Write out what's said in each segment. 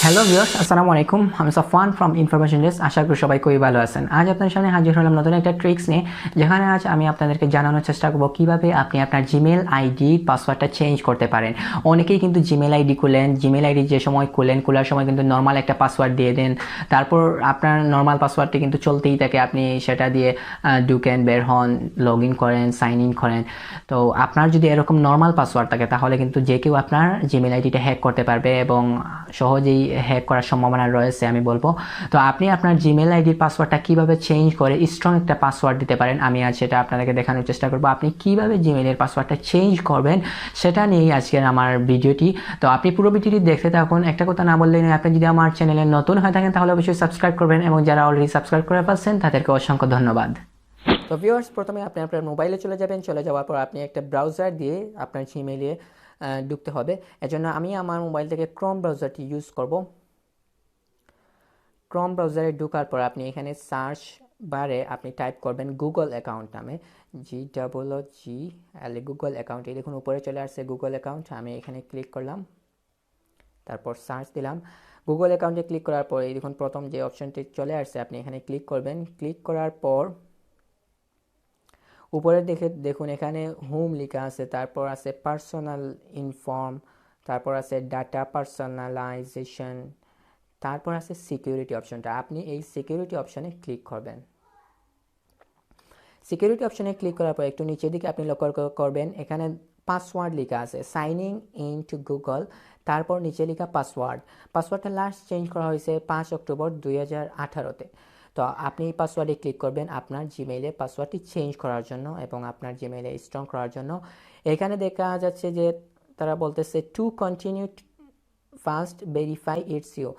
Hello viewers, আসসালামু আলাইকুম। আমি সাফওয়ান ফ্রম ইনফরমেশন ডেস্ক। আশা করি সবাই খুবই ভালো আছেন। আজ আপনাদের সামনে হাজির হলাম নতুন একটা ট্রিক্স নিয়ে, যেখানে আজ আমি আপনাদেরকে জানানোর চেষ্টা করব কিভাবে আপনি আপনার জিমেল আইডি পাসওয়ার্ডটা চেঞ্জ করতে পারেন। অনেকেই কিন্তু জিমেল আইডি খুলেন, জিমেল আইডি যে সময় খোলার সময় কিন্তু নর্মাল একটা পাসওয়ার্ড দিয়ে দেন, তারপর আপনার নর্মাল পাসওয়ার্ডটি কিন্তু চলতেই থাকে, আপনি সেটা দিয়ে ঢুকেন, বের হন, লগ ইন করেন, সাইন ইন করেন। তো আপনার যদি এরকম নর্মাল পাসওয়ার্ড থাকে তাহলে কিন্তু যে কেউ আপনার জিমেল আইডিটা হ্যাক করতে পারবে এবং সহজেই হ্যাক করার সম্ভাবনা রয়েছে আমি বলবো। তো আপনি আপনার জিমেল আইডির পাসওয়ার্ডটা কিভাবে চেঞ্জ করে স্ট্রং একটা পাসওয়ার্ড দিতে পারেন, আমি আজ সেটা আপনাদেরকে দেখানোর চেষ্টা করব। আপনি কিভাবে জিমেলের পাসওয়ার্ডটা চেঞ্জ করবেন সেটা নিয়েই আজকের আমার ভিডিওটি। তো আপনি পুরো ভিডিওটি দেখতে থাকুন। একটা কথা না বললেই নয়, আপনি যদি আমার চ্যানেলে নতুন হয়ে থাকেন তাহলে অবশ্যই সাবস্ক্রাইব করবেন, এবং যারা অলরেডি সাবস্ক্রাইব করে ফেলছেন তাদেরকে অসংখ্য ধন্যবাদ। তো ভিউয়ার্স, প্রথমে আপনি আপনার মোবাইলে চলে যাবেন। চলে যাওয়ার পর আপনি একটা ব্রাউজার দিয়ে আপনার জিমেইলে ঢুকতে হবে। এজন্য আমি আমার মোবাইল থেকে ক্রোম ব্রাউজারটি ইউজ করব। ক্রোম ব্রাউজারে ঢোকার পর আপনি এখানে সার্চ বারে আপনি টাইপ করবেন গুগল অ্যাকাউন্ট নামে, GOOGL, গুগল অ্যাকাউন্ট। এই দেখুন উপরে চলে আসছে গুগল অ্যাকাউন্ট। আমি এখানে ক্লিক করলাম, তারপর সার্চ দিলাম। গুগল অ্যাকাউন্টে ক্লিক করার পর এই দেখুন প্রথম যে অপশনটি চলে আসছে, আপনি এখানে ক্লিক করবেন। ক্লিক করার পর উপরে দেখুন এখানে হোম লেখা আছে, তারপর আছে পার্সোনাল ইনফর্ম, তারপর আছে ডাটা পার্সোনালাইজেশন, তারপর আছে সিকিউরিটি অপশনটা। আপনি এই সিকিউরিটি অপশনে ক্লিক করবেন। সিকিউরিটি অপশনে ক্লিক করার পর একটু নিচের দিকে আপনি লক্ষ্য করবেন, এখানে পাসওয়ার্ড লেখা আছে, সাইনিং ইন টু গুগল, তারপর নিচে লেখা পাসওয়ার্ডটা লাস্ট চেঞ্জ করা হয়েছে 5 অক্টোবর 2018-তে। তো আপনি এই পাসওয়ার্ডে ক্লিক করবেন আপনার জিমেইলে পাসওয়ার্ডটি চেঞ্জ করার জন্য এবং আপনার জিমেইলে স্ট্রং করার জন্য। এখানে দেখা যাচ্ছে যে তারা বলতেছে to continue first verify it's you,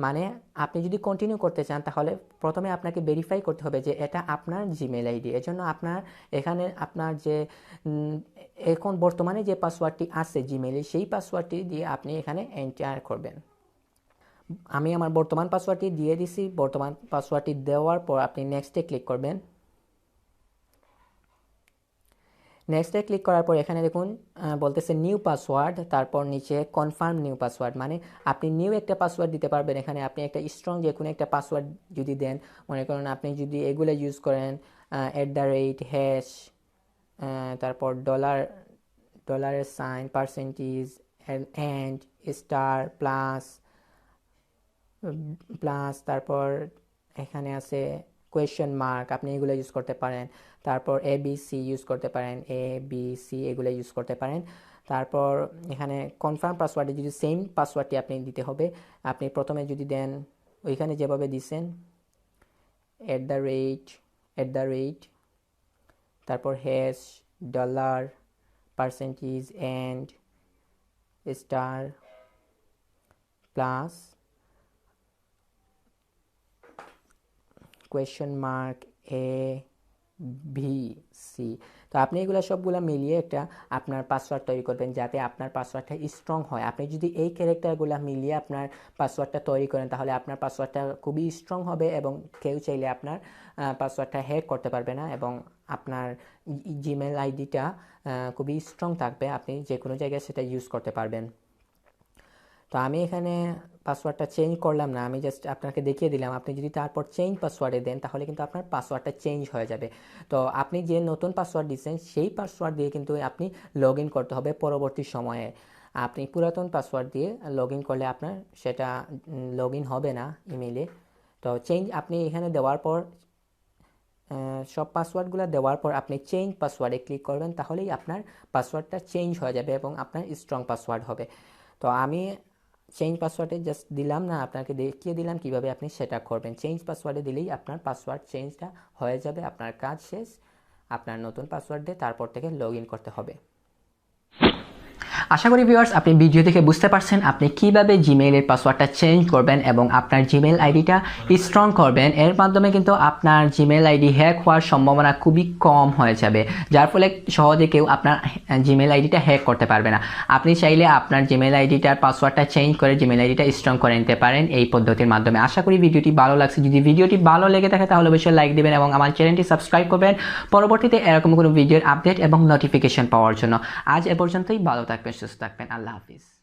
মানে আপনি যদি কন্টিনিউ করতে চান তাহলে প্রথমে আপনাকে ভেরিফাই করতে হবে যে এটা আপনার জিমেল আইডি। এজন্য আপনার এখানে আপনার যে এখন বর্তমানে যে পাসওয়ার্ডটি আছে জিমেইলে, সেই পাসওয়ার্ডটি দিয়ে আপনি এখানে এন্টার করবেন। আমি আমার বর্তমান পাসওয়ার্ডটি দিয়ে দিছি। বর্তমান পাসওয়ার্ডটি দেওয়ার পর আপনি নেক্সটে ক্লিক করবেন। নেক্সটে ক্লিক করার পর এখানে দেখুন বলতেছে নিউ পাসওয়ার্ড, তারপর নিচে কনফার্ম নিউ পাসওয়ার্ড, মানে আপনি নিউ একটা পাসওয়ার্ড দিতে পারবেন। এখানে আপনি একটা স্ট্রং যে কোনো একটা পাসওয়ার্ড যদি দেন, মনে করেন আপনি যদি এগুলো ইউজ করেন @ তারপর ডলারের sign, percentage, and star plus, তারপর এখানে আছে কোয়েশ্চেন মার্ক, আপনি এগুলো ইউজ করতে পারেন। তারপর ABC ইউজ করতে পারেন, ABC এগুলো ইউজ করতে পারেন। তারপর এখানে কনফার্ম পাসওয়ার্ডে যদি সেম পাসওয়ার্ডটি আপনি দিতে হবে। আপনি প্রথমে যদি দেন ওইখানে যেভাবে দিছেন @ তারপর hash, dollar, percentage, and star plus question mark ABC। তো আপনি এগুলো সবগুলো মিলিয়ে একটা আপনার পাসওয়ার্ড তৈরি করবেন, যাতে আপনার পাসওয়ার্ডটা স্ট্রং হয়। আপনি যদি এই ক্যারেক্টারগুলো মিলিয়ে আপনার পাসওয়ার্ডটা তৈরি করেন তাহলে আপনার পাসওয়ার্ডটা খুবই স্ট্রং হবে এবং কেউ চাইলে আপনার পাসওয়ার্ডটা হ্যাক করতে পারবে না, এবং আপনার জিমেল আইডিটা খুবই স্ট্রং থাকবে, আপনি যে কোনো জায়গায় সেটা ইউজ করতে পারবেন। তো আমি এখানে পাসওয়ার্ডটা চেঞ্জ করলাম না, আমি জাস্ট আপনাকে দেখিয়ে দিলাম। আপনি যদি তারপর চেঞ্জ পাসওয়ার্ডে দেন তাহলে কিন্তু আপনার পাসওয়ার্ডটা চেঞ্জ হয়ে যাবে। তো আপনি যে নতুন পাসওয়ার্ড দিচ্ছেন সেই পাসওয়ার্ড দিয়ে কিন্তু আপনি লগ ইন করতে হবে পরবর্তী সময়ে। আপনি পুরাতন পাসওয়ার্ড দিয়ে লগ ইন করলে আপনার সেটা লগ ইন হবে না ইমেইলে। তো আপনি এখানে দেওয়ার পর সব পাসওয়ার্ডগুলো দেওয়ার পর আপনি চেঞ্জ পাসওয়ার্ডে ক্লিক করবেন, তাহলেই আপনার পাসওয়ার্ডটা চেঞ্জ হয়ে যাবে এবং আপনার স্ট্রং পাসওয়ার্ড হবে। তো আমি চেঞ্জ পাসওয়ার্ডে জাস্ট দিলাম না, আপনাকে দেখিয়ে দিলাম কিভাবে আপনি সেটা করবেন। চেঞ্জ পাসওয়ার্ডে দিলেই আপনার পাসওয়ার্ড চেঞ্জটা হয়ে যাবে, আপনার কাজ শেষ। আপনার নতুন পাসওয়ার্ড দিয়ে তারপর থেকে লগ ইন করতে হবে। আশা করি ভিউয়ার্স আপনি ভিডিও দেখে বুঝতে পারছেন আপনি কিভাবে জিমেইলের পাসওয়ার্ডটা চেঞ্জ করবেন এবং আপনার জিমেইল আইডিটা স্ট্রং করবেন। এর মাধ্যমে কিন্তু আপনার জিমেইল আইডি হ্যাক হওয়ার সম্ভাবনা খুবই কম হয়ে যাবে, যার ফলে সহজে কেউ আপনার জিমেইল আইডিটা হ্যাক করতে পারবে না। আপনি চাইলে আপনার জিমেইল আইডিটার পাসওয়ার্ডটা চেঞ্জ করে জিমেইল আইডিটা স্ট্রং করে নিতে পারেন এই পদ্ধতির মাধ্যমে। আশা করি ভিডিওটি ভালো লাগছে। যদি ভিডিওটি ভালো লেগে থাকে তাহলে অবশ্যই লাইক দিবেন এবং আমার চ্যানেলটি সাবস্ক্রাইব করবেন পরবর্তীতে এরকম কোনো ভিডিওর আপডেট এবং নোটিফিকেশন পাওয়ার জন্য। আজ এ পর্যন্তই, ভালো থাকবেন, সুস্থ থাকবেন, আল্লাহ হাফিজ।